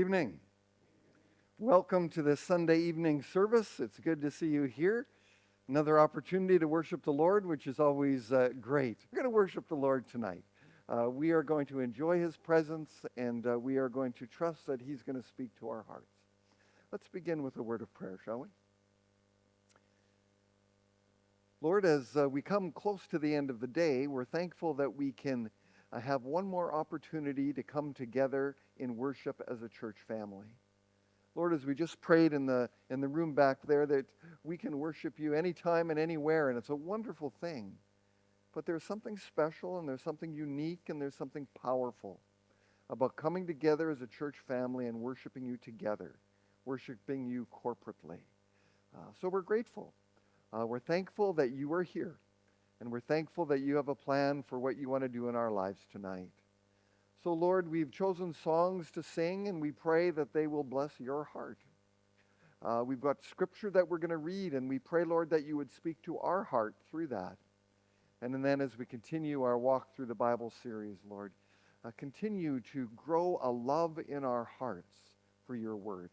evening. Welcome to this Sunday evening service. It's good to see you here. Another opportunity to worship the Lord, which is always great. We're going to worship the Lord tonight. We are going to enjoy his presence, and we are going to trust that he's going to speak to our hearts. Let's begin with a word of prayer, shall we? Lord, as we come close to the end of the day, we're thankful that we can have one more opportunity to come together in worship as a church family. Lord, as we just prayed in the room back there, that we can worship you anytime and anywhere, and it's a wonderful thing. But there's something special, and there's something unique, and there's something powerful about coming together as a church family and worshiping you together, worshiping you corporately. So we're grateful. We're thankful that you are here. And we're thankful that you have a plan for what you want to do in our lives tonight. So, Lord, we've chosen songs to sing, and we pray that they will bless your heart. We've got scripture that we're going to read, and we pray, Lord, that you would speak to our heart through that. And then as we continue our walk through the Bible series, Lord, continue to grow a love in our hearts for your word.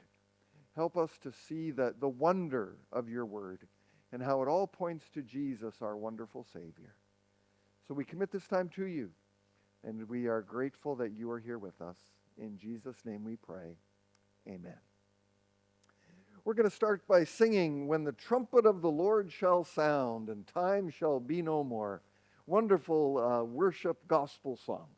Help us to see the wonder of your word, and how it all points to Jesus, our wonderful Savior. So we commit this time to you, and we are grateful that you are here with us. In Jesus' name we pray. Amen. We're going to start by singing, "When the trumpet of the Lord shall sound, and time shall be no more." Wonderful worship gospel song.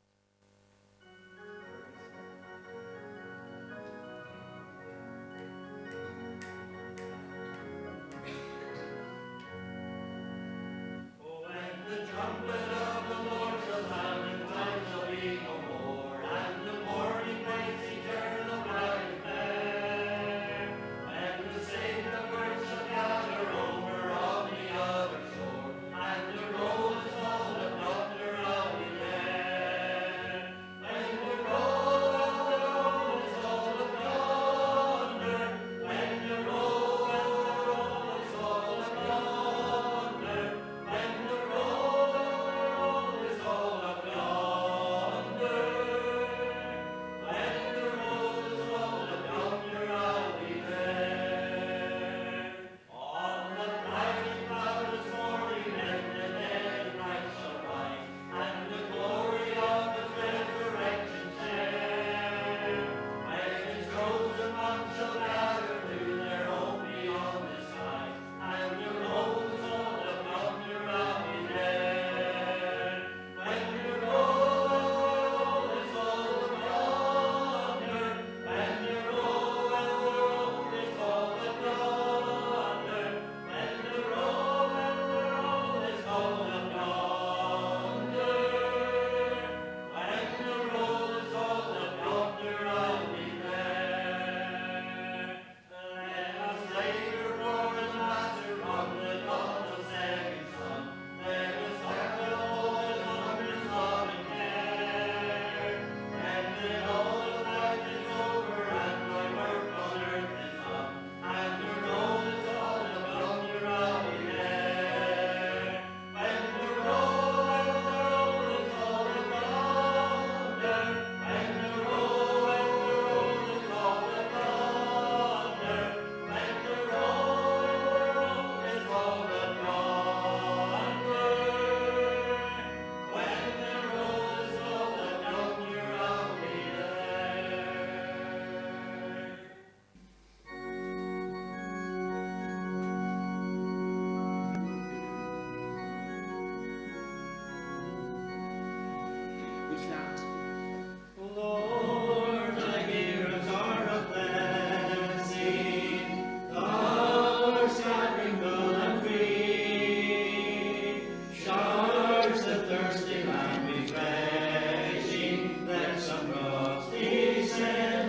Descend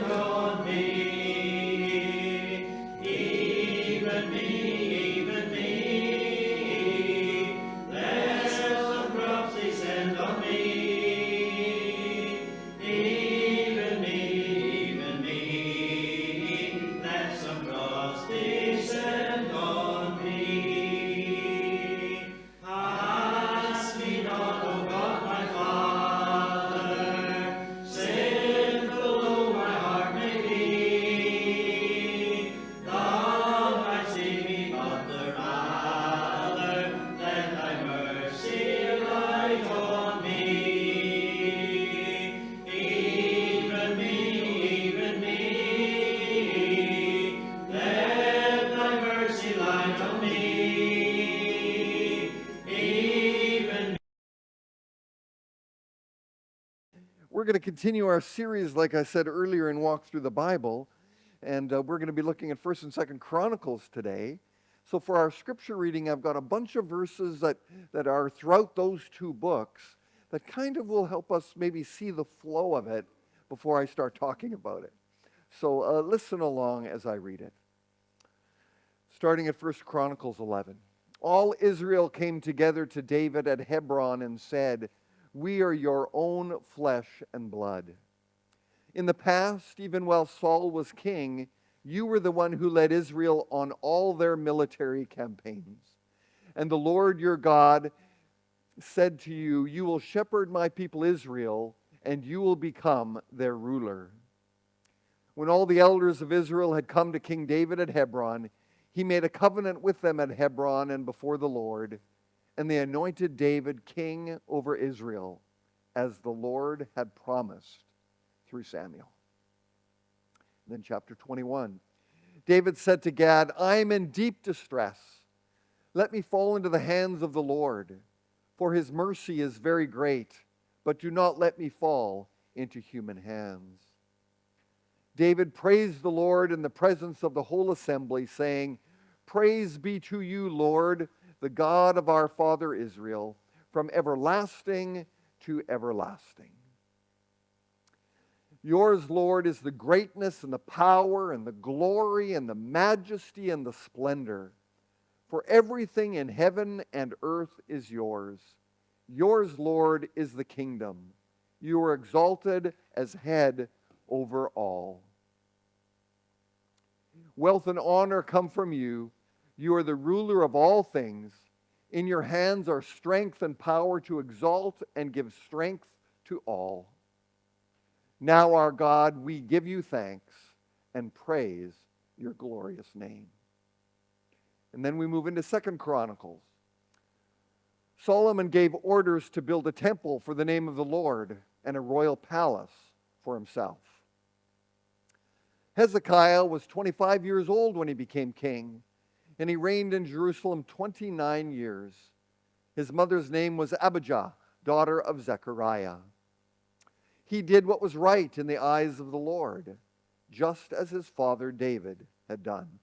on me. We're going to continue our series, like I said earlier, and walk through the Bible. And we're going to be looking at First and Second Chronicles today. So for our scripture reading, I've got a bunch of verses that are throughout those two books that kind of will help us maybe see the flow of it before I start talking about it. So listen along as I read it. Starting at First Chronicles 11. All Israel came together to David at Hebron and said, "We are your own flesh and blood. In the past, even while Saul was king, you were the one who led Israel on all their military campaigns. And the Lord your God said to you, 'You will shepherd my people Israel, and you will become their ruler.' When all the elders of Israel had come to King David at Hebron, he made a covenant with them at Hebron and before the Lord, and they anointed David king over Israel, as the Lord had promised through Samuel." And then chapter 21. David said to Gad, "I am in deep distress. Let me fall into the hands of the Lord, for his mercy is very great, but do not let me fall into human hands." David praised the Lord in the presence of the whole assembly, saying, "Praise be to you, Lord, the God of our father Israel, from everlasting to everlasting. Yours, Lord, is the greatness and the power and the glory and the majesty and the splendor. For everything in heaven and earth is yours. Yours, Lord, is the kingdom. You are exalted as head over all. Wealth and honor come from you. You are the ruler of all things. In your hands are strength and power to exalt and give strength to all. Now, our God, we give you thanks and praise your glorious name." And then we move into 2 Chronicles. Solomon gave orders to build a temple for the name of the Lord and a royal palace for himself. Hezekiah was 25 years old when he became king, and he reigned in Jerusalem 29 years. His mother's name was Abijah, daughter of Zechariah. He did what was right in the eyes of the Lord, just as his father David had done.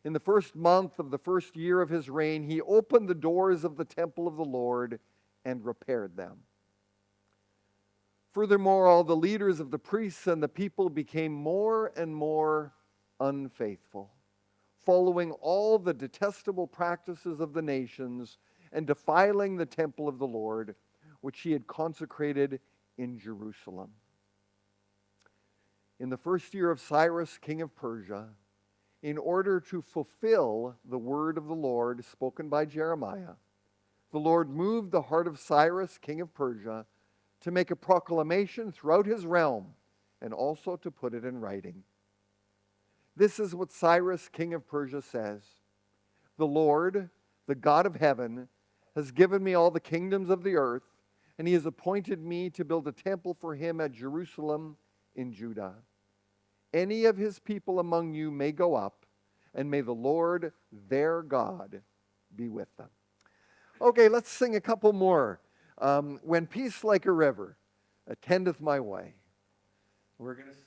In the first month of the first year of his reign, he opened the doors of the temple of the Lord and repaired them. Furthermore, all the leaders of the priests and the people became more and more unfaithful, following all the detestable practices of the nations and defiling the temple of the Lord, which he had consecrated in Jerusalem. In the first year of Cyrus, king of Persia, in order to fulfill the word of the Lord spoken by Jeremiah, the Lord moved the heart of Cyrus, king of Persia, to make a proclamation throughout his realm and also to put it in writing. This is what Cyrus, king of Persia, says: "The Lord, the God of heaven, has given me all the kingdoms of the earth, and he has appointed me to build a temple for him at Jerusalem in Judah. Any of his people among you may go up, and may the Lord, their God, be with them." Okay, let's sing a couple more. "When peace like a river attendeth my way." We're going to sing.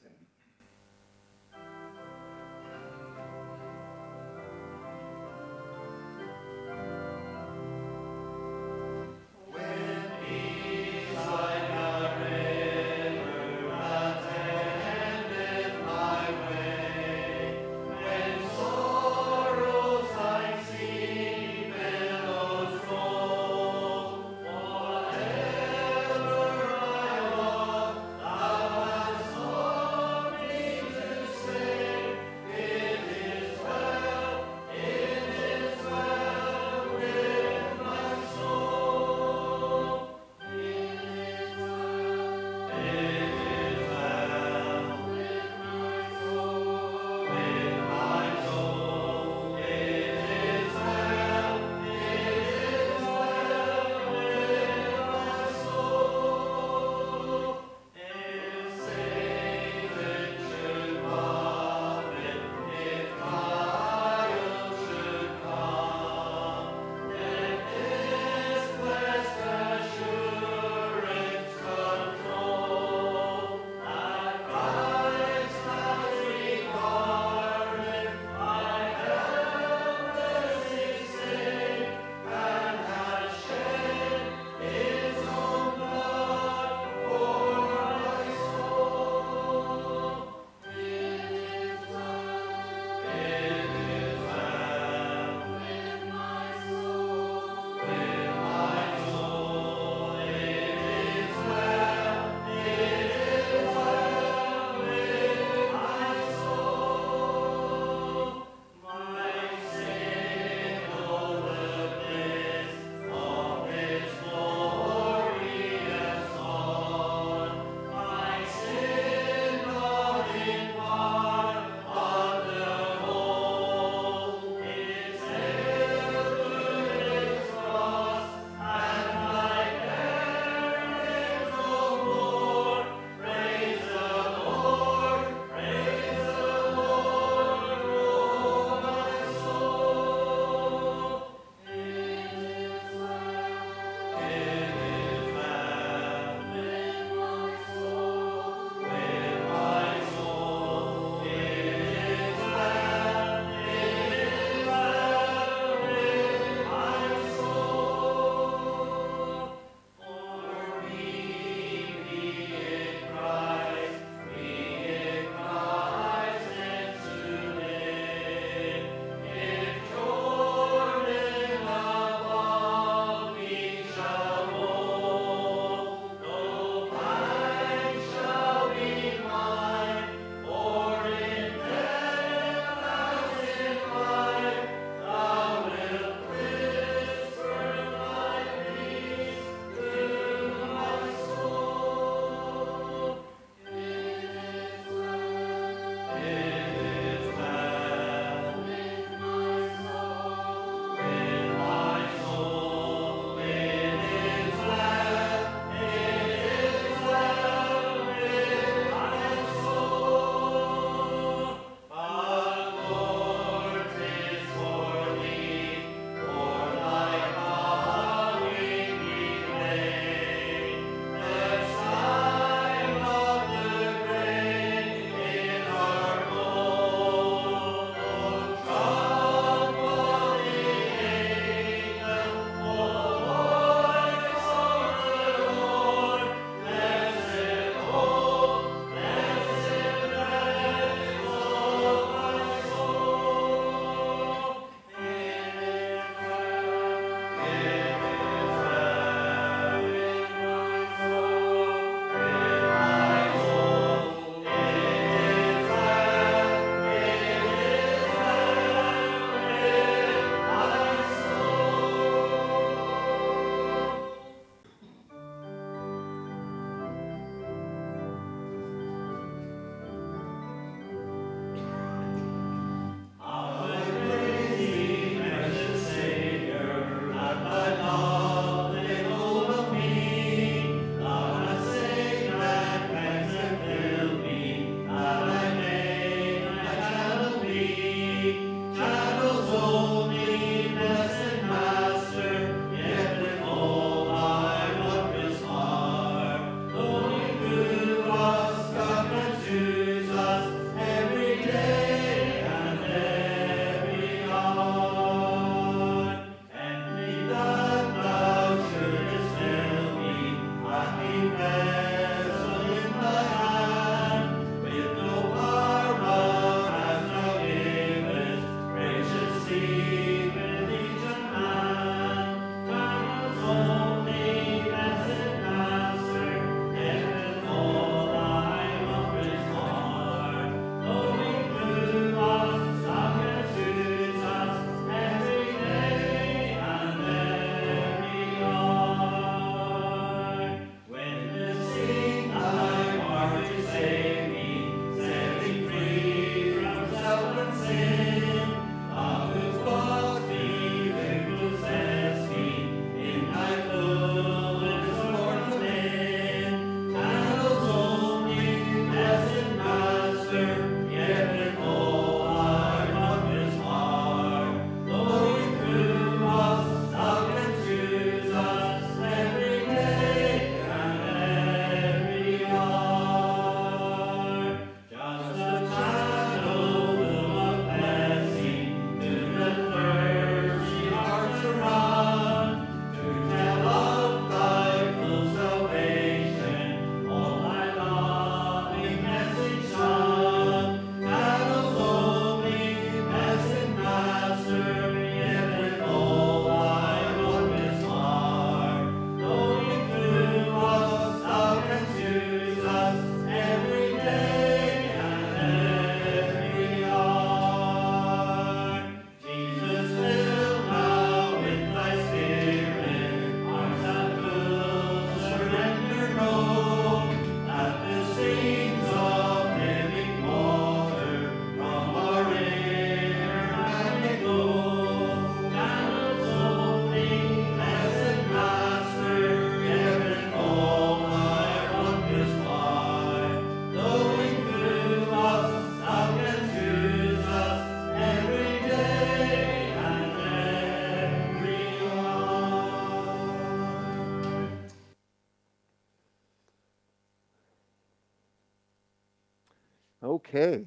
Okay.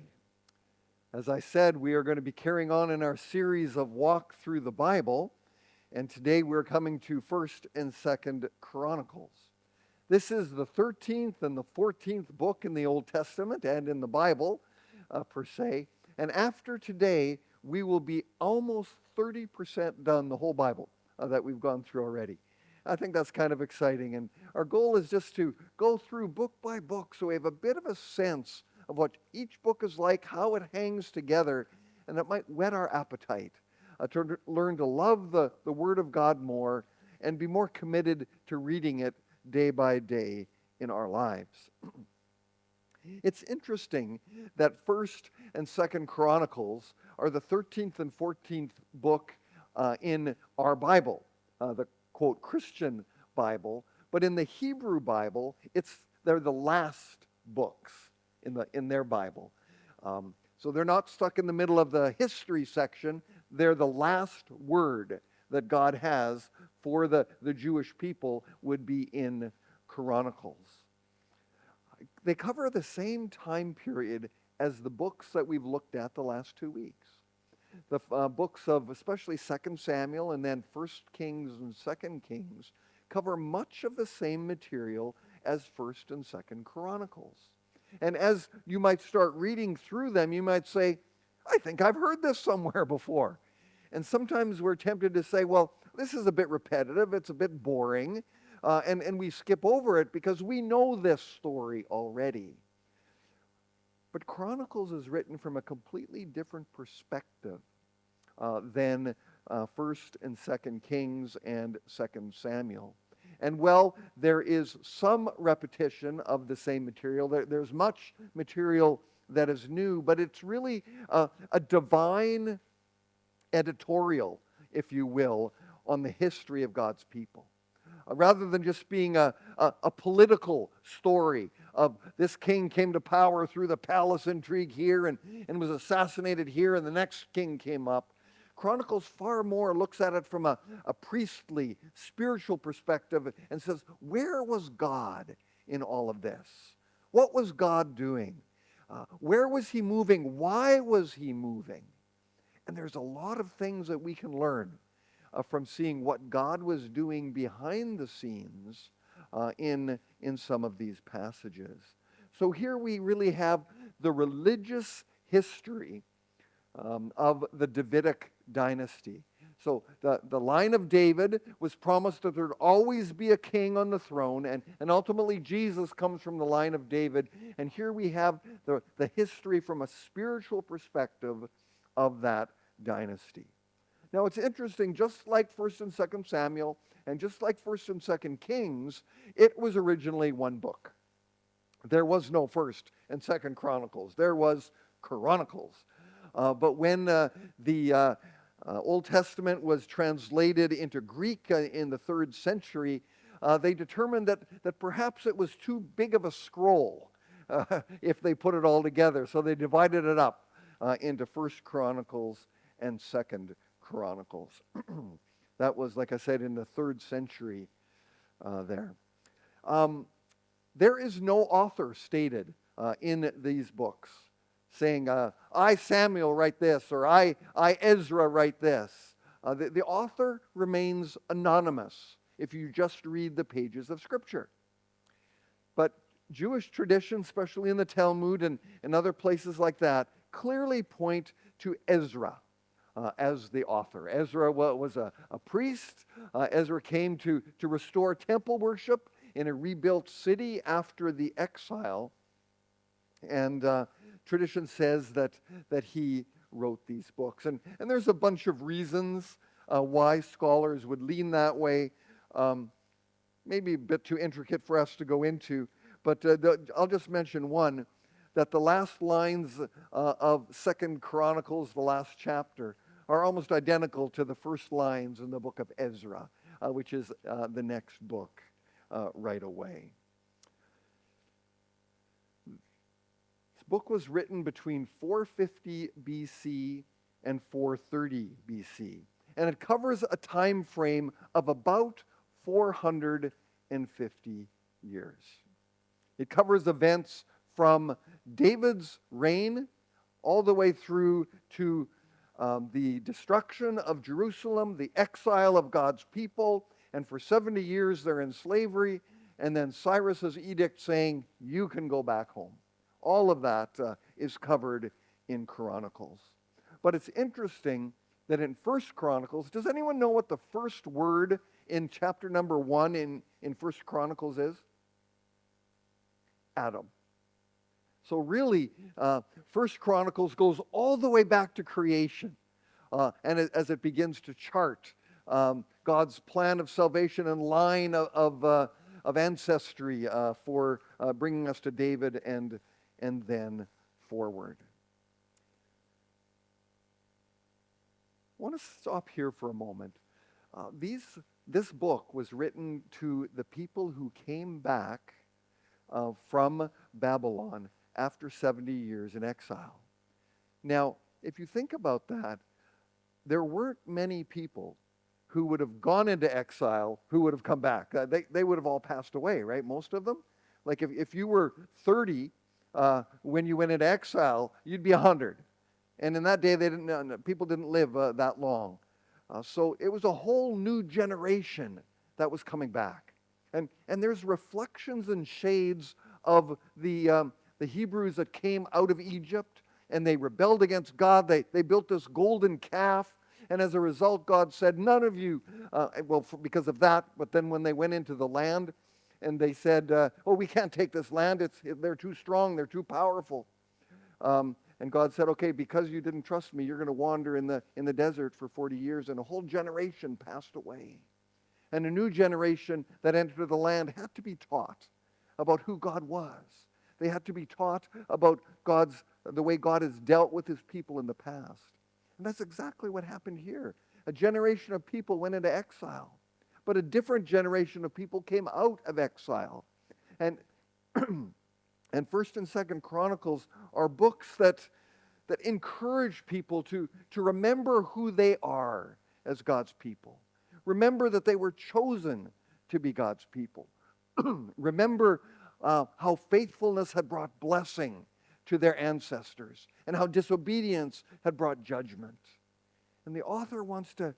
As I said, we are going to be carrying on in our series of Walk Through the Bible, and today we're coming to First and Second Chronicles. This is the 13th and the 14th book in the Old Testament and in the Bible, per se. And after today, we will be almost 30% done the whole Bible that we've gone through already. I think that's kind of exciting. And our goal is just to go through book by book so we have a bit of a sense of what each book is like, how it hangs together, and it might whet our appetite to learn to love the Word of God more and be more committed to reading it day by day in our lives. It's interesting that First and Second Chronicles are the 13th and 14th book in our Bible, the quote Christian Bible, but in the Hebrew Bible, they're the last books in their Bible. So they're not stuck in the middle of the history section. They're the last word that God has for the Jewish people would be in Chronicles. They cover the same time period as the books that we've looked at the last 2 weeks. The books of especially 2 Samuel and then 1 Kings and 2 Kings cover much of the same material as 1 and 2 Chronicles. And as you might start reading through them, you might say, I think I've heard this somewhere before. And sometimes we're tempted to say, well, this is a bit repetitive, it's a bit boring, and we skip over it because we know this story already. But Chronicles is written from a completely different perspective than 1st and 2nd Kings and 2nd Samuel. And well, there is some repetition of the same material. There's much material that is new, but it's really a divine editorial, if you will, on the history of God's people. Rather than just being a political story of this king came to power through the palace intrigue here and was assassinated here and the next king came up, Chronicles far more looks at it from a priestly, spiritual perspective and says, where was God in all of this? What was God doing? Where was he moving? Why was he moving? And there's a lot of things that we can learn from seeing what God was doing behind the scenes in some of these passages. So here we really have the religious history of the Davidic dynasty. So the line of David was promised that there'd always be a king on the throne, and ultimately Jesus comes from the line of David. And here we have the history from a spiritual perspective of that dynasty. Now it's interesting, just like 1st and 2nd Samuel, and just like 1st and 2nd Kings, it was originally one book. There was no 1st and 2nd Chronicles. There was Chronicles. But when the Old Testament was translated into Greek in the 3rd century, they determined that perhaps it was too big of a scroll if they put it all together. So they divided it up into 1st Chronicles and 2nd Chronicles. That was, like I said, in the 3rd century there. There is no author stated in these books saying, I, Samuel, write this, or I Ezra, write this. The author remains anonymous if you just read the pages of Scripture. But Jewish tradition, especially in the Talmud and other places like that, clearly point to Ezra as the author. Ezra was a priest. Ezra came to restore temple worship in a rebuilt city after the exile. And tradition says that he wrote these books. And there's a bunch of reasons why scholars would lean that way. Maybe a bit too intricate for us to go into, but I'll just mention one, that the last lines of 2nd Chronicles, the last chapter, are almost identical to the first lines in the book of Ezra, which is the next book right away. This book was written between 450 BC and 430 BC, and it covers a time frame of about 450 years. It covers events from David's reign all the way through to the destruction of Jerusalem, the exile of God's people, and for 70 years they're in slavery, and then Cyrus's edict saying, you can go back home. All of that is covered in Chronicles. But it's interesting that in First Chronicles, does anyone know what the first word in chapter number 1 in First Chronicles is? Adam. So really, First Chronicles goes all the way back to creation. And as it begins to chart God's plan of salvation and line of ancestry for bringing us to David and then forward. I want to stop here for a moment. This book was written to the people who came back from Babylon after 70 years in exile. Now, if you think about that, there weren't many people who would have gone into exile who would have come back. They would have all passed away, right? Most of them. Like if you were 30 when you went into exile, you'd be 100. And in that day, people didn't live that long. So it was a whole new generation that was coming back. And there's reflections and shades of the Hebrews that came out of Egypt, and they rebelled against God. They built this golden calf, and as a result, God said, none of you, because of that, but then when they went into the land, and they said, we can't take this land. They're too strong. They're too powerful. And God said, okay, because you didn't trust me, you're going to wander in the desert for 40 years. And a whole generation passed away. And a new generation that entered the land had to be taught about who God was. They had to be taught about the way God has dealt with his people in the past. And that's exactly what happened here. A generation of people went into exile, but a different generation of people came out of exile. And and First and Second Chronicles are books that encourage people to remember who they are as God's people. Remember that they were chosen to be God's people. Remember how faithfulness had brought blessing to their ancestors and how disobedience had brought judgment. And the author wants to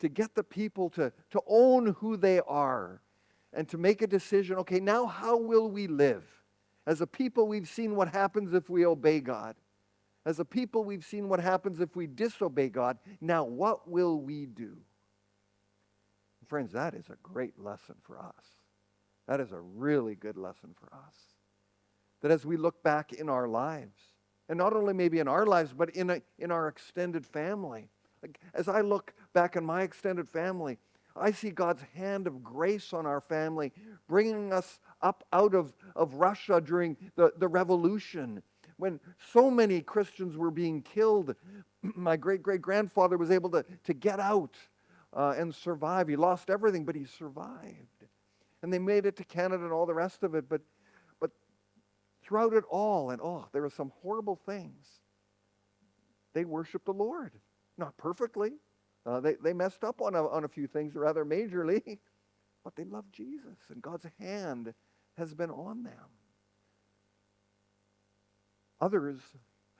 get the people to own who they are and to make a decision, okay, now how will we live? As a people, we've seen what happens if we obey God. As a people, we've seen what happens if we disobey God. Now, what will we do? Friends, that is a great lesson for us. That is a really good lesson for us. That as we look back in our lives, and not only maybe in our lives, but in our extended family. Like, as I look back in my extended family, I see God's hand of grace on our family, bringing us up out of Russia during the revolution, when so many Christians were being killed. My great-great-grandfather was able to get out and survive. He lost everything, but he survived. And they made it to Canada and all the rest of it. But throughout it all, and there were some horrible things, they worshiped the Lord. Not perfectly. They messed up on a few things rather majorly, but they loved Jesus, and God's hand has been on them. Others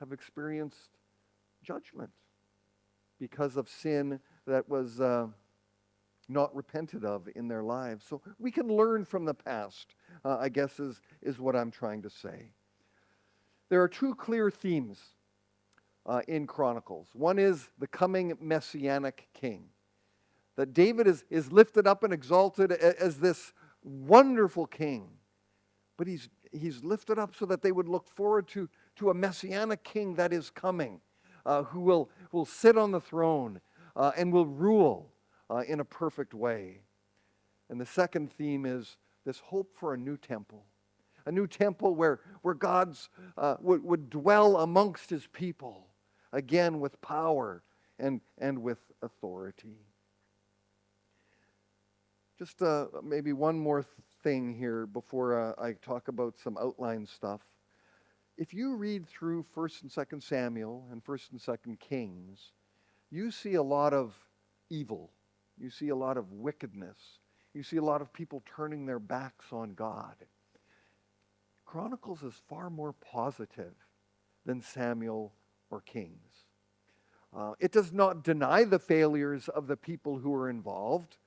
have experienced judgment because of sin that was not repented of in their lives. So we can learn from the past, I guess is what I'm trying to say. There are two clear themes in Chronicles. One is the coming Messianic King. That David is lifted up and exalted as this wonderful king. But he's lifted up so that they would look forward to a Messianic King that is coming, who will sit on the throne and will rule in a perfect way. And the second theme is this hope for a new temple. A new temple where God's would dwell amongst his people, again with power and with authority. Just maybe one more thing here before I talk about some outline stuff. If you read through 1st and 2nd Samuel and 1st and 2nd Kings, you see a lot of evil. You see a lot of wickedness. You see a lot of people turning their backs on God. Chronicles is far more positive than Samuel or Kings. It does not deny the failures of the people who are involved,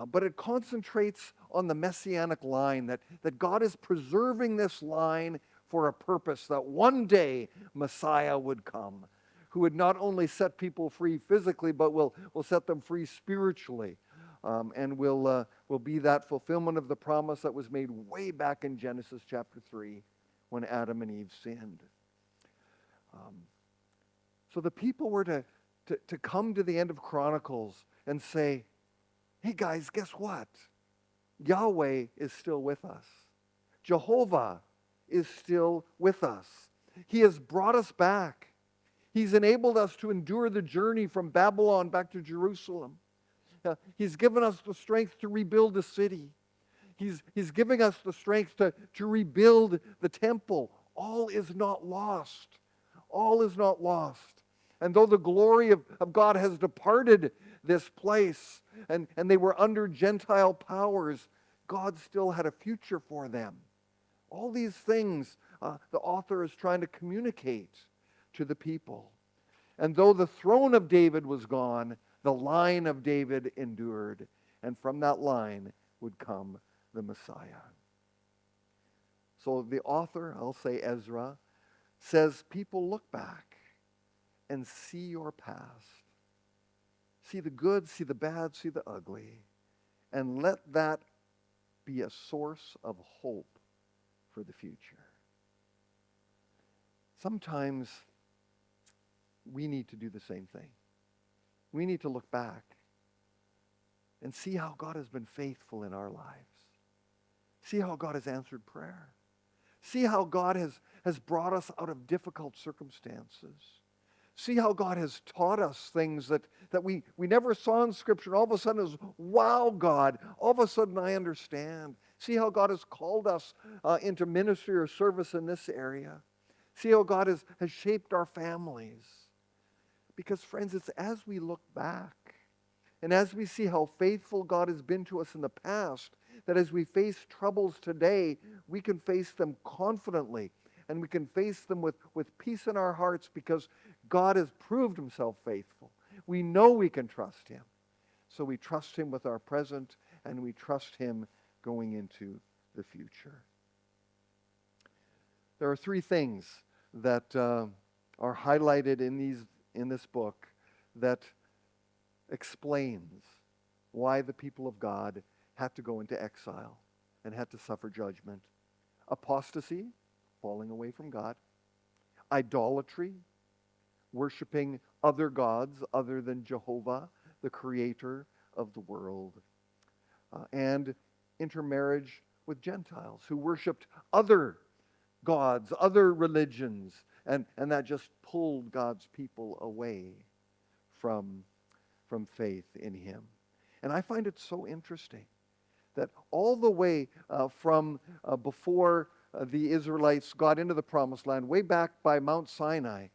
but it concentrates on the Messianic line, that God is preserving this line for a purpose, that one day Messiah would come, who would not only set people free physically, but will set them free spiritually, and will be that fulfillment of the promise that was made way back in Genesis chapter 3 when Adam and Eve sinned. So the people were to come to the end of Chronicles and say, hey guys, guess what? Yahweh is still with us. Jehovah is still with us. He has brought us back. He's enabled us to endure the journey from Babylon back to Jerusalem. He's given us the strength to rebuild the city. He's giving us the strength to rebuild the temple. All is not lost. All is not lost. And though the glory of God has departed this place, and they were under Gentile powers, God still had a future for them. All these things the author is trying to communicate to the people. And though the throne of David was gone, the line of David endured. And from that line would come the Messiah. So the author, I'll say Ezra, says, people, look back and see your past. See the good, see the bad, see the ugly. And let that be a source of hope for the future. Sometimes we need to do the same thing. We need to look back and see how God has been faithful in our lives. See how God has answered prayer. See how God has brought us out of difficult circumstances. See how God has taught us things that we never saw in Scripture. All of a sudden it's, wow, God, all of a sudden I understand. See how God has called us into ministry or service in this area. See how God has shaped our families. Because, friends, it's as we look back and as we see how faithful God has been to us in the past, that as we face troubles today, we can face them confidently. And we can face them with peace in our hearts because God has proved himself faithful. We know we can trust him. So we trust him with our present, and we trust him going into the future. There are three things that are highlighted in this book that explains why the people of God had to go into exile and had to suffer judgment. Apostasy, falling away from God. Idolatry, worshiping other gods other than Jehovah, the creator of the world. And intermarriage with Gentiles who worshipped other gods, other religions, and that just pulled God's people away from faith in him. And I find it so interesting that all the way from before the Israelites got into the Promised Land, way back by Mount Sinai,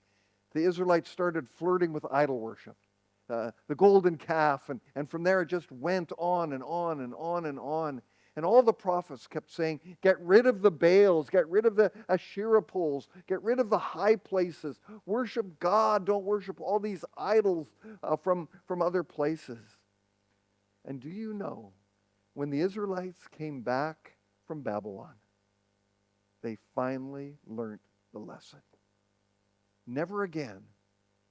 the Israelites started flirting with idol worship, the golden calf, and from there it just went on and on and on and on. And all the prophets kept saying, get rid of the Baals, get rid of the Asherah poles, get rid of the high places, worship God, don't worship all these idols from other places. And do you know, when the Israelites came back from Babylon, they finally learned the lesson. Never again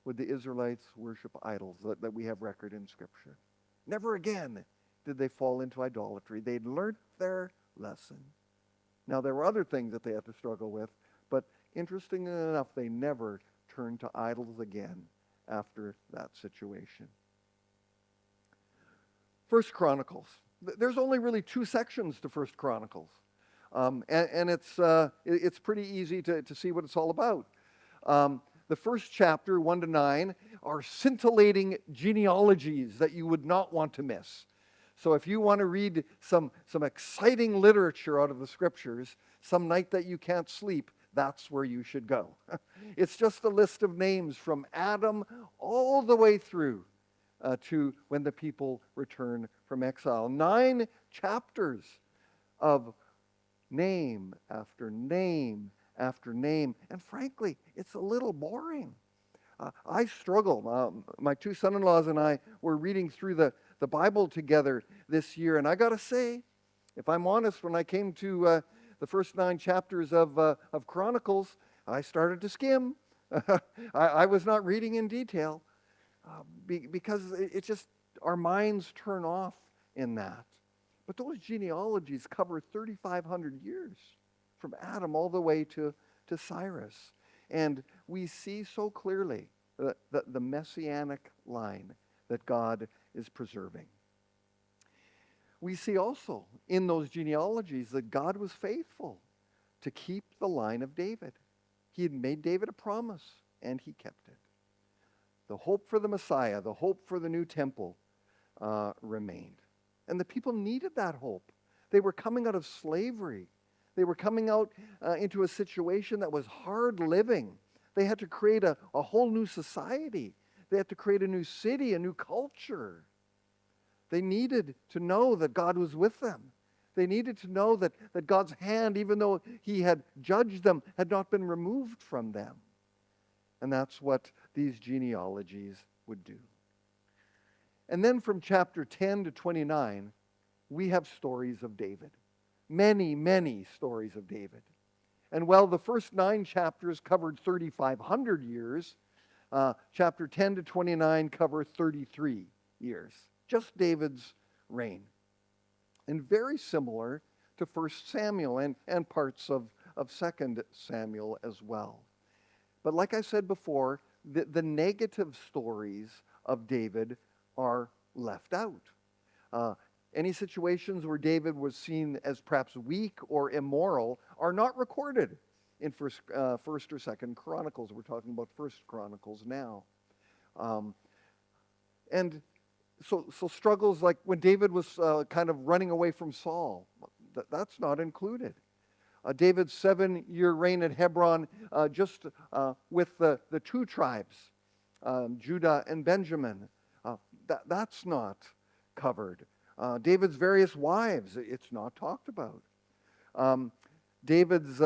would the Israelites worship idols that we have record in Scripture. Never again did they fall into idolatry. They'd learned their lesson. Now, there were other things that they had to struggle with, but interestingly enough, they never turned to idols again after that situation. First Chronicles. There's only really 2 sections to First Chronicles. And it's pretty easy to see what it's all about. The first chapter, 1 to 9, are scintillating genealogies that you would not want to miss. So if you want to read some exciting literature out of the Scriptures, some night that you can't sleep, that's where you should go. It's just a list of names from Adam all the way through to when the people return from exile. 9 chapters of Name after name after name. And frankly, it's a little boring. I struggle. My two son-in-laws and I were reading through the Bible together this year, and I got to say, if I'm honest, when I came to the first 9 chapters of Chronicles, I started to skim. I was not reading in detail because it just, our minds turn off in that. But those genealogies cover 3,500 years from Adam all the way to Cyrus. And we see so clearly the messianic line that God is preserving. We see also in those genealogies that God was faithful to keep the line of David. He had made David a promise, and he kept it. The hope for the Messiah, the hope for the new temple remained. And the people needed that hope. They were coming out of slavery. They were coming out into a situation that was hard living. They had to create a whole new society. They had to create a new city, a new culture. They needed to know that God was with them. They needed to know that God's hand, even though he had judged them, had not been removed from them. And that's what these genealogies would do. And then from chapter 10 to 29, we have stories of David. Many, many stories of David. And while the first 9 chapters covered 3,500 years, chapter 10 to 29 cover 33 years. Just David's reign. And very similar to First Samuel and parts of Second Samuel as well. But like I said before, the negative stories of David are left out. Any situations where David was seen as perhaps weak or immoral are not recorded in First or Second Chronicles. We're talking about First Chronicles now. And so struggles like when David was kind of running away from Saul, that's not included. David's 7-year reign at Hebron just with the 2 tribes, Judah and Benjamin, that's not covered. David's various wives, it's not talked about. David's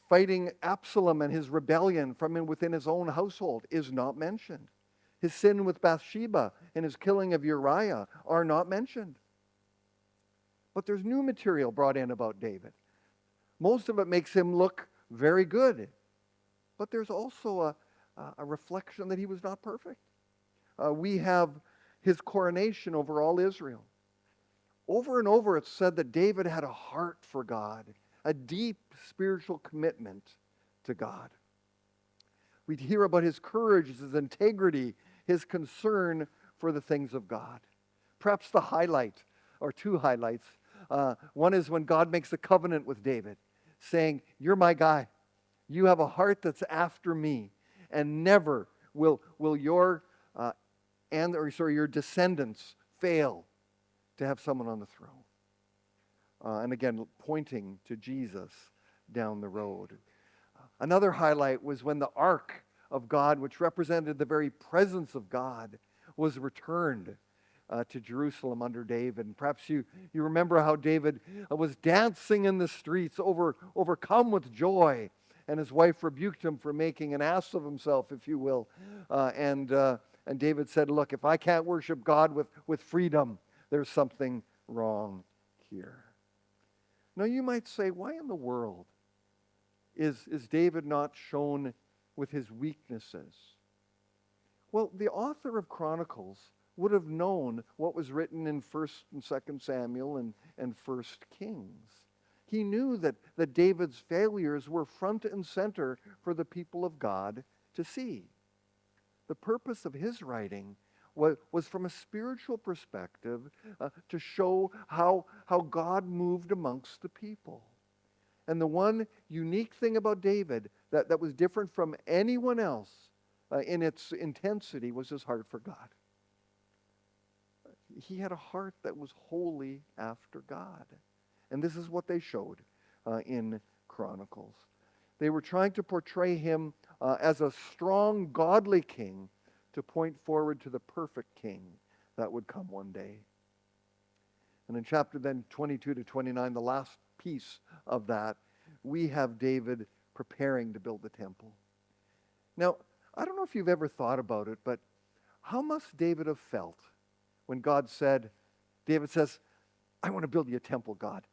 fighting Absalom and his rebellion from within his own household is not mentioned. His sin with Bathsheba and his killing of Uriah are not mentioned. But there's new material brought in about David. Most of it makes him look very good. But there's also a reflection that he was not perfect. We have his coronation over all Israel. Over and over it's said that David had a heart for God, a deep spiritual commitment to God. We hear about his courage, his integrity, his concern for the things of God. Perhaps the highlight, or 2 highlights. One is when God makes a covenant with David, saying, "You're my guy. You have a heart that's after me, and never will your your descendants fail to have someone on the throne." And again, pointing to Jesus down the road. Another highlight was when the ark of God, which represented the very presence of God, was returned to Jerusalem under David. And perhaps you remember how David was dancing in the streets, overcome with joy, and his wife rebuked him for making an ass of himself, if you will. And David said, "Look, if I can't worship God with freedom, there's something wrong here." Now you might say, why in the world is David not shown with his weaknesses? Well, the author of Chronicles would have known what was written in First and Second Samuel and First Kings. He knew that David's failures were front and center for the people of God to see. The purpose of his writing was from a spiritual perspective to show how God moved amongst the people. And the one unique thing about David that was different from anyone else in its intensity was his heart for God. He had a heart that was wholly after God. And this is what they showed in Chronicles. They were trying to portray him as a strong, godly king to point forward to the perfect king that would come one day. And in chapter then 22 to 29, the last piece of that, we have David preparing to build the temple. Now, I don't know if you've ever thought about it, but how must David have felt when David says, I want to build you a temple, God?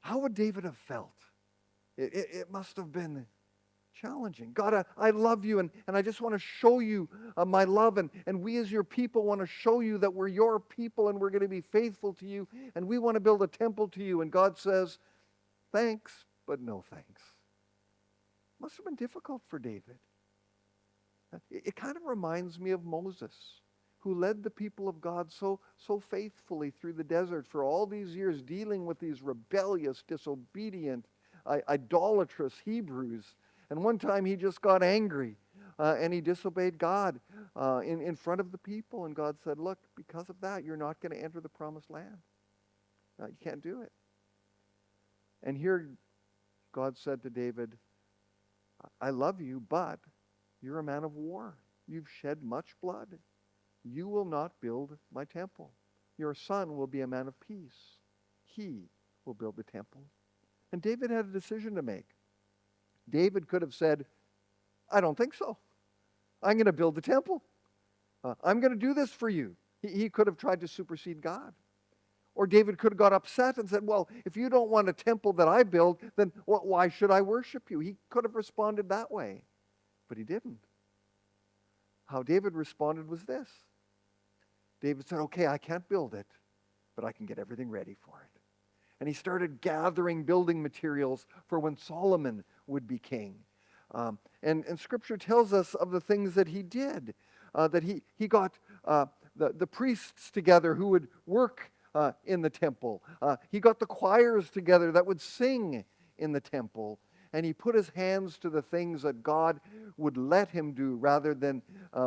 How would David have felt? It must have been challenging. God, I love you, and I just want to show you my love, and we as your people want to show you that we're your people and we're going to be faithful to you, and we want to build a temple to you. And God says, thanks, but no thanks. Must have been difficult for David. It kind of reminds me of Moses, who led the people of God so faithfully through the desert for all these years, dealing with these rebellious, disobedient, idolatrous Hebrews. And one time he just got angry and he disobeyed God in front of the people. And God said, look, because of that, you're not going to enter the promised land. You can't do it. And here God said to David, I love you, but you're a man of war. You've shed much blood. You will not build my temple. Your son will be a man of peace. He will build the temple. And David had a decision to make. David could have said, I don't think so. I'm going to build the temple. I'm going to do this for you. He could have tried to supersede God. Or David could have got upset and said, well, if you don't want a temple that I build, then why should I worship you? He could have responded that way. But he didn't. How David responded was this. David said, okay, I can't build it, but I can get everything ready for it. And he started gathering building materials for when Solomon would be king. And Scripture tells us of the things that he did, that he got the priests together who would work in the temple. He got the choirs together that would sing in the temple. And he put his hands to the things that God would let him do rather than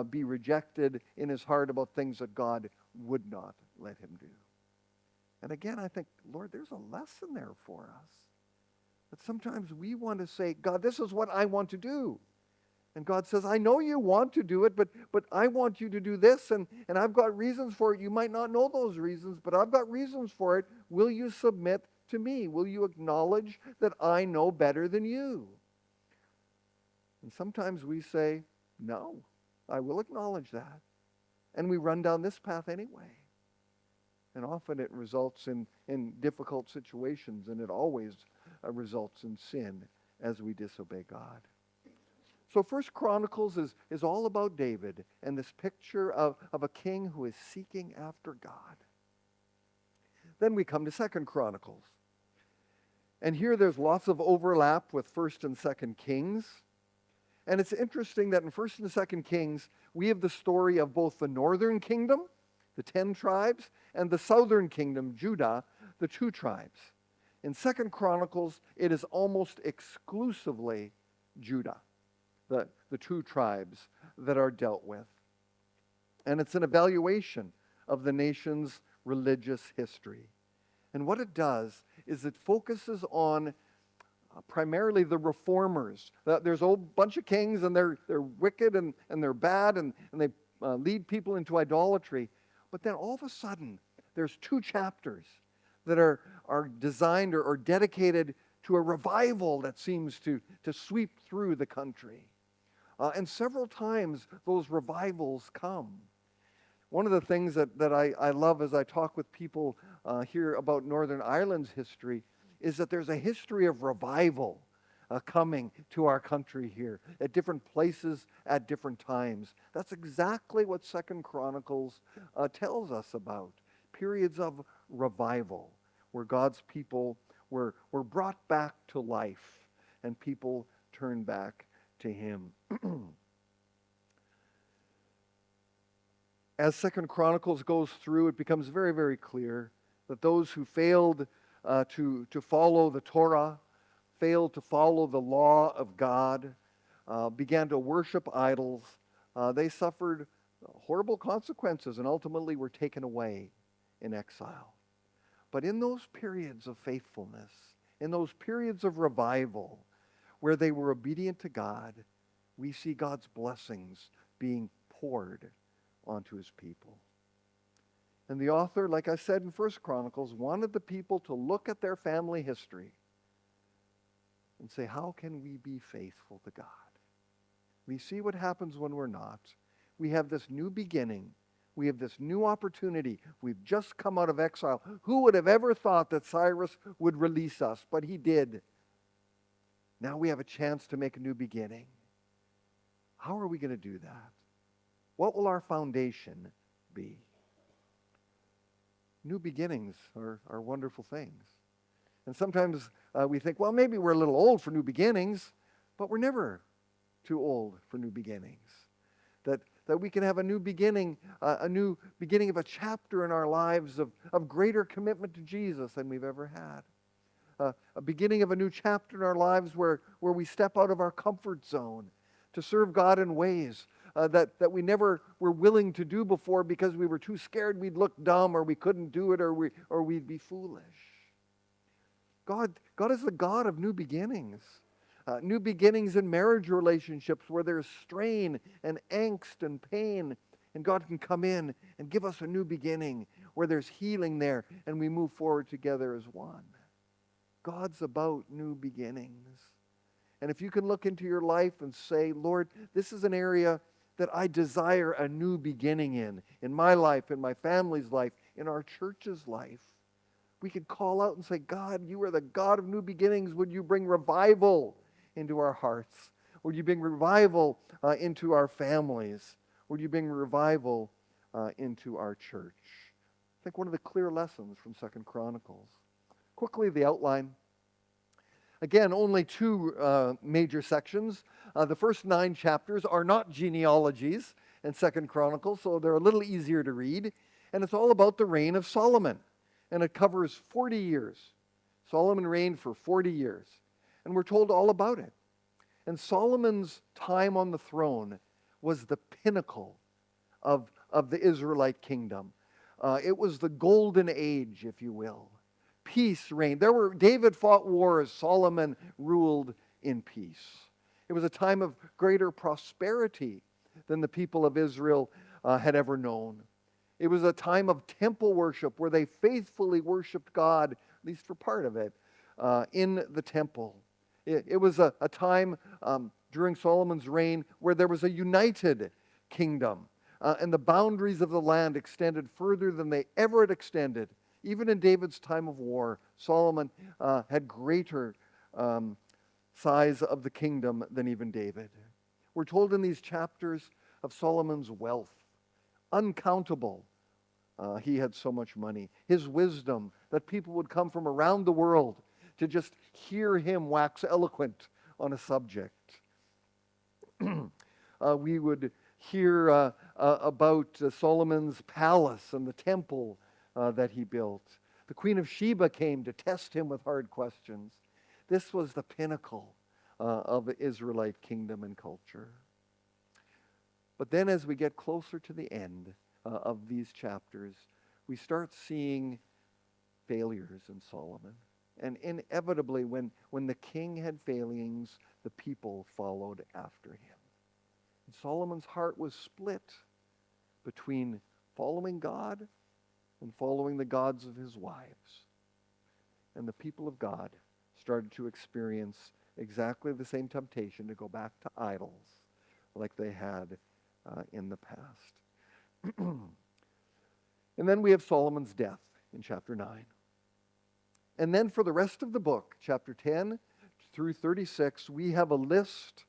be rejected in his heart about things that God would not let him do. And again, I think, Lord, there's a lesson there for us. That sometimes we want to say, God, this is what I want to do. And God says, I know you want to do it, but I want you to do this, and I've got reasons for it. You might not know those reasons, but I've got reasons for it. Will you submit to me? Will you acknowledge that I know better than you? And sometimes we say, no, I will acknowledge that. And we run down this path anyway. And often it results in difficult situations, and it always results in sin as we disobey God. So First Chronicles is all about David and this picture of a king who is seeking after God. Then we come to Second Chronicles. And here there's lots of overlap with First and Second Kings. And it's interesting that in First and Second Kings, we have the story of both the northern kingdom, the 10 tribes, and the southern kingdom, Judah, the 2 tribes. In Second Chronicles, it is almost exclusively Judah, the 2 tribes that are dealt with. And it's an evaluation of the nation's religious history. And what it does is it focuses on primarily the reformers. There's a whole bunch of kings, and they're wicked and they're bad, and they lead people into idolatry. But then all of a sudden, there's 2 chapters that are designed or dedicated to a revival that seems to sweep through the country. And several times those revivals come. One of the things that I love as I talk with people here about Northern Ireland's history is that there's a history of revival coming to our country here at different places at different times. That's exactly what Second Chronicles tells us about. Periods of revival where God's people were brought back to life and people turned back to Him. As Second Chronicles goes through, it becomes very, very clear that those who failed to follow the Torah, failed to follow the law of God, began to worship idols, they suffered horrible consequences and ultimately were taken away in exile. But in those periods of faithfulness, in those periods of revival, where they were obedient to God, we see God's blessings being poured onto His people. And the author, like I said in First Chronicles, wanted the people to look at their family history and say, how can we be faithful to God? We see what happens when we're not. We have this new beginning. We have this new opportunity. We've just come out of exile. Who would have ever thought that Cyrus would release us? But he did. Now we have a chance to make a new beginning. How are we going to do that? What will our foundation be? New beginnings are wonderful things. And sometimes we think, well, maybe we're a little old for new beginnings, but we're never too old for new beginnings. That we can have a new beginning of a chapter in our lives of greater commitment to Jesus than we've ever had. A beginning of a new chapter in our lives where we step out of our comfort zone to serve God in ways that we never were willing to do before because we were too scared we'd look dumb or we couldn't do it or we'd be foolish. God is the God of new beginnings. New beginnings in marriage relationships where there's strain and angst and pain, and God can come in and give us a new beginning where there's healing there and we move forward together as one. God's about new beginnings. And if you can look into your life and say, Lord, this is an area that I desire a new beginning in my life, in my family's life, in our church's life, we can call out and say, God, you are the God of new beginnings. Would you bring revival into our hearts? Would you bring revival into our families? Would you bring revival into our church? I think one of the clear lessons from 2 Chronicles. Quickly, the outline. Again, only two major sections. The first 9 chapters are not genealogies in 2 Chronicles, so they're a little easier to read. And it's all about the reign of Solomon. And it covers 40 years. Solomon reigned for 40 years. And we're told all about it. And Solomon's time on the throne was the pinnacle of the Israelite kingdom. It was the golden age, if you will. Peace reigned. David fought wars. Solomon ruled in peace. It was a time of greater prosperity than the people of Israel had ever known. It was a time of temple worship where they faithfully worshiped God, at least for part of it, in the temple. It was a time during Solomon's reign where there was a united kingdom. And the boundaries of the land extended further than they ever had extended. Even in David's time of war, Solomon had greater size of the kingdom than even David. We're told in these chapters of Solomon's wealth. Uncountable. He had so much money. His wisdom, that people would come from around the world to just hear him wax eloquent on a subject. We would hear about Solomon's palace and the temple that he built. The Queen of Sheba came to test him with hard questions. This was the pinnacle of the Israelite kingdom and culture. But then as we get closer to the end of these chapters, we start seeing failures in Solomon. And inevitably, when the king had failings, the people followed after him. And Solomon's heart was split between following God and following the gods of his wives. And the people of God started to experience exactly the same temptation to go back to idols like they had in the past. And then we have Solomon's death in chapter 9. And then for the rest of the book, chapter 10 through 36, we have a list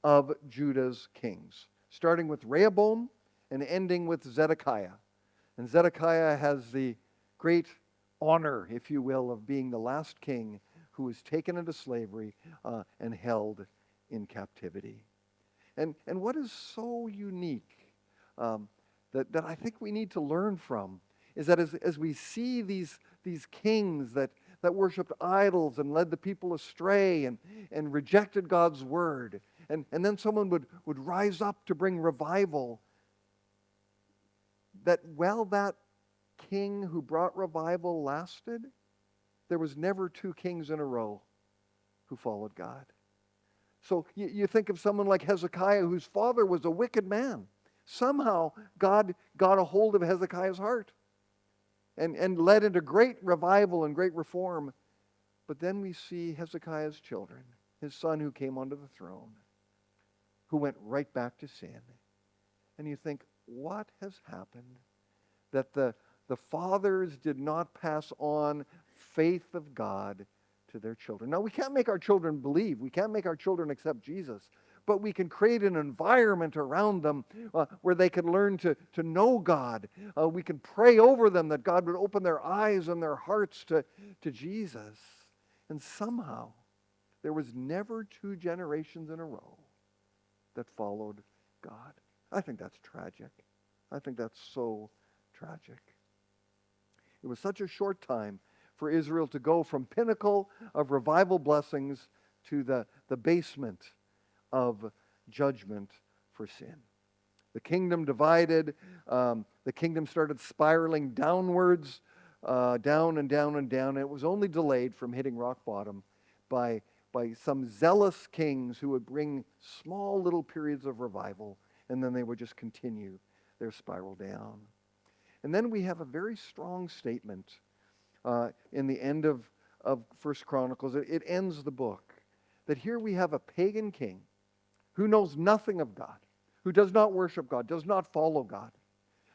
of Judah's kings, starting with Rehoboam and ending with Zedekiah. And Zedekiah has the great honor, if you will, of being the last king who was taken into slavery and held in captivity. And what is so unique that I think we need to learn from is that as we see these kings that worshipped idols and led the people astray and rejected God's word, and then someone would rise up to bring revival, that while that king who brought revival lasted, there was never 2 kings in a row who followed God. So you think of someone like Hezekiah, whose father was a wicked man. Somehow God got a hold of Hezekiah's heart. and led into great revival and great reform. But then we see Hezekiah's children, his son who came onto the throne, who went right back to sin. And you think, what has happened? That the fathers did not pass on faith of God to their children. Now, we can't make our children believe. We can't make our children accept Jesus. But we can create an environment around them where they can learn to know God. We can pray over them that God would open their eyes and their hearts to Jesus. And somehow, there was never 2 generations in a row that followed God. I think that's tragic. I think that's so tragic. It was such a short time for Israel to go from pinnacle of revival blessings to the basement of judgment for sin. The kingdom divided. The kingdom started spiraling downwards, down and down and down. And it was only delayed from hitting rock bottom by some zealous kings who would bring small little periods of revival, and then they would just continue their spiral down. And then we have a very strong statement in the end of First Chronicles. It ends the book. That here we have a pagan king who knows nothing of God, who does not worship God, does not follow God.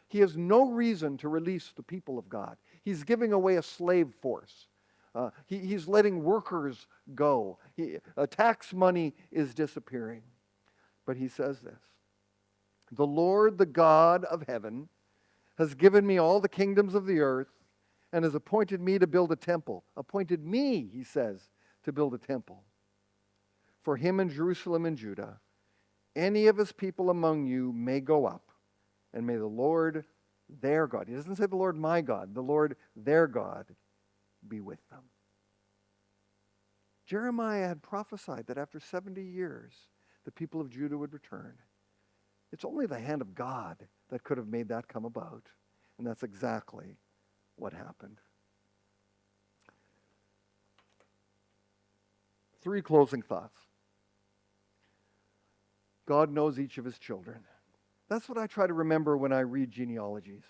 He has no reason to release the people of God. He's giving away a slave force. He's letting workers go. Tax money is disappearing. But he says this, "The Lord, the God of heaven, has given me all the kingdoms of the earth and has appointed me to build a temple." Appointed me, he says, to build a temple for him in Jerusalem and Judah. "Any of his people among you may go up, and may the Lord, their God," he doesn't say the Lord my God, the Lord, their God, "be with them." Jeremiah had prophesied that after 70 years, the people of Judah would return. It's only the hand of God that could have made that come about. And that's exactly what happened. 3 closing thoughts. God knows each of his children. That's what I try to remember when I read genealogies.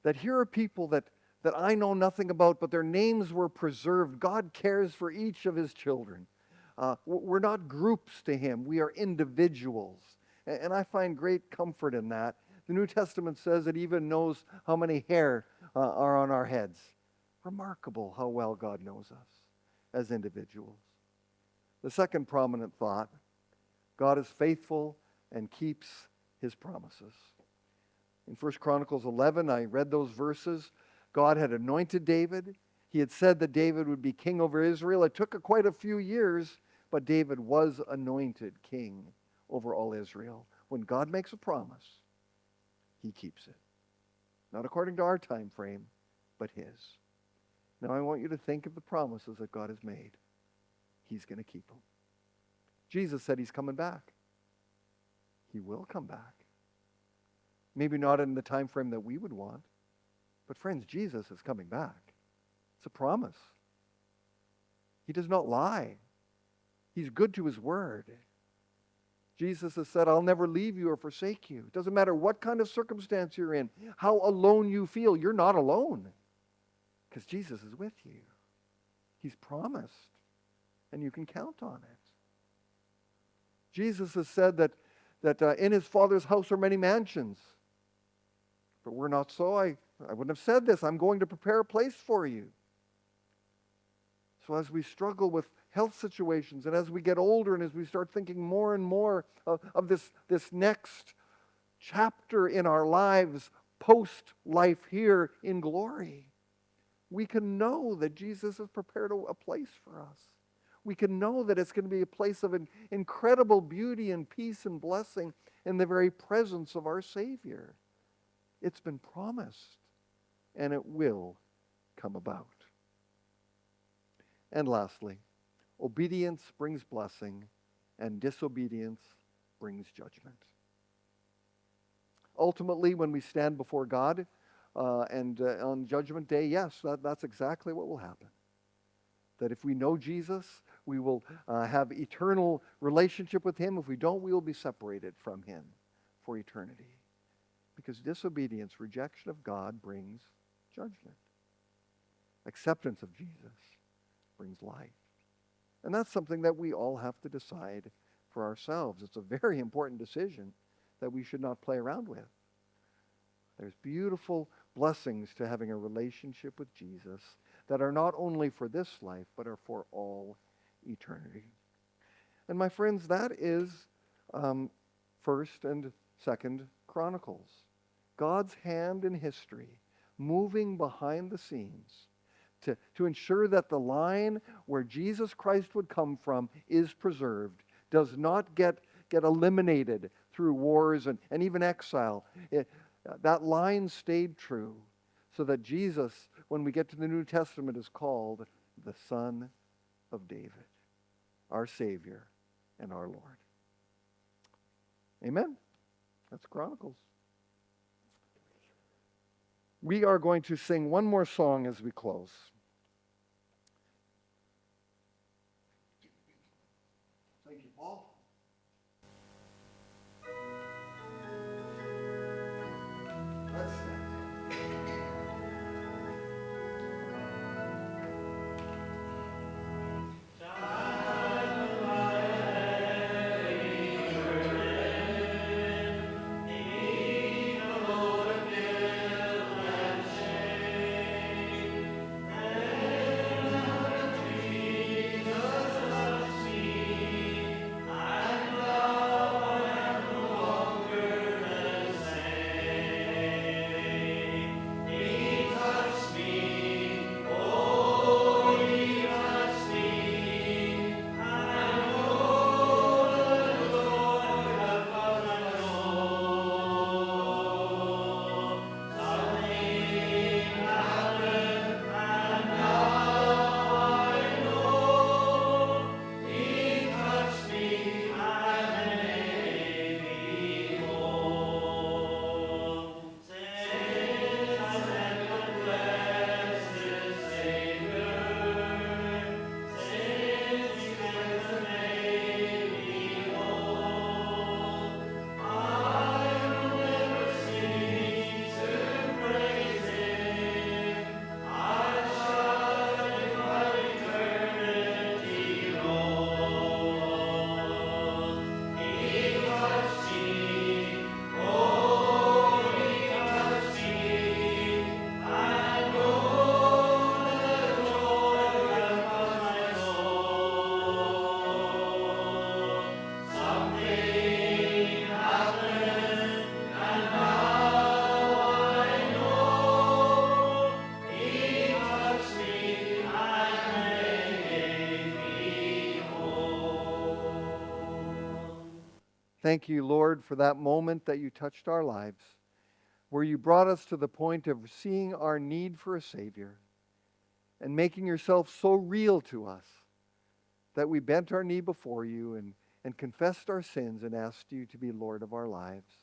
That here are people that I know nothing about, but their names were preserved. God cares for each of his children. We're not groups to him. We are individuals. And I find great comfort in that. The New Testament says it even knows how many hair are on our heads. Remarkable how well God knows us as individuals. The second prominent thought, God is faithful and keeps his promises. In 1 Chronicles 11, I read those verses. God had anointed David. He had said that David would be king over Israel. It took quite a few years, but David was anointed king over all Israel. When God makes a promise, he keeps it. Not according to our time frame, but his. Now I want you to think of the promises that God has made. He's going to keep them. Jesus said he's coming back. He will come back. Maybe not in the time frame that we would want, but friends, Jesus is coming back. It's a promise. He does not lie. He's good to his word. Jesus has said, "I'll never leave you or forsake you." It doesn't matter what kind of circumstance you're in, how alone you feel, you're not alone because Jesus is with you. He's promised, and you can count on it. Jesus has said that in his Father's house are many mansions. But we're not so. I wouldn't have said this. I'm going to prepare a place for you. So as we struggle with health situations, and as we get older, and as we start thinking more and more of this next chapter in our lives, post-life here in glory, we can know that Jesus has prepared a place for us. We can know that it's going to be a place of incredible beauty and peace and blessing in the very presence of our Savior. It's been promised, and it will come about. And lastly, obedience brings blessing, and disobedience brings judgment. Ultimately, when we stand before God and on Judgment Day, yes, that's exactly what will happen. That if we know Jesus, we will have eternal relationship with him. If we don't, we will be separated from him for eternity. Because disobedience, rejection of God, brings judgment. Acceptance of Jesus brings life. And that's something that we all have to decide for ourselves. It's a very important decision that we should not play around with. There's beautiful blessings to having a relationship with Jesus that are not only for this life, but are for all eternity. And my friends, that is First and Second Chronicles. God's hand in history, moving behind the scenes to ensure that the line where Jesus Christ would come from is preserved, does not get eliminated through wars and even exile. That line stayed true so that Jesus, when we get to the New Testament, is called the Son of David, our Savior and our Lord. Amen? That's Chronicles. We are going to sing one more song as we close. Thank you, Paul. Let's stand. Thank you, Lord, for that moment that you touched our lives, where you brought us to the point of seeing our need for a Savior and making yourself so real to us that we bent our knee before you and confessed our sins and asked you to be Lord of our lives.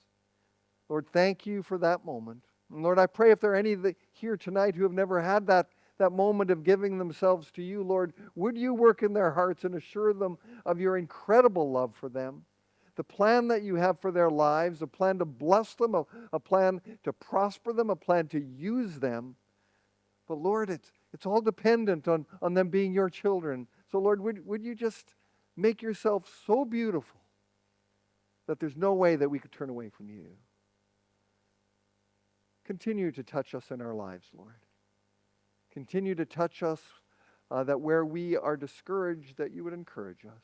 Lord, thank you for that moment. And Lord, I pray if there are any here tonight who have never had that moment of giving themselves to you, Lord, would you work in their hearts and assure them of your incredible love for them? The plan that you have for their lives, a plan to bless them, a plan to prosper them, a plan to use them. But Lord, it's all dependent on them being your children. So Lord, would you just make yourself so beautiful that there's no way that we could turn away from you? Continue to touch us in our lives, Lord. Continue to touch us that where we are discouraged, that you would encourage us.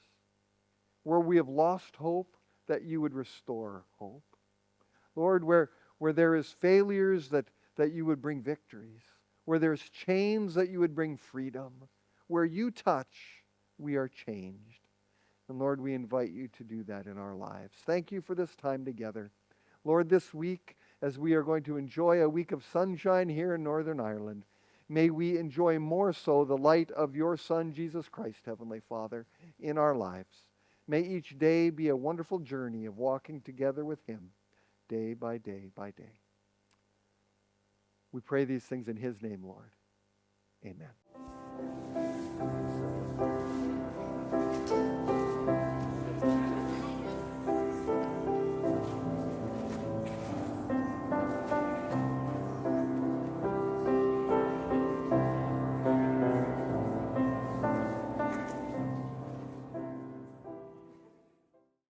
Where we have lost hope, that you would restore hope. Lord, where there is failures, that you would bring victories. Where there's chains, that you would bring freedom. Where you touch, we are changed. And Lord, we invite you to do that in our lives. Thank you for this time together. Lord, this week, as we are going to enjoy a week of sunshine here in Northern Ireland, may we enjoy more so the light of your Son, Jesus Christ, Heavenly Father, in our lives. May each day be a wonderful journey of walking together with him, day by day by day. We pray these things in his name, Lord. Amen.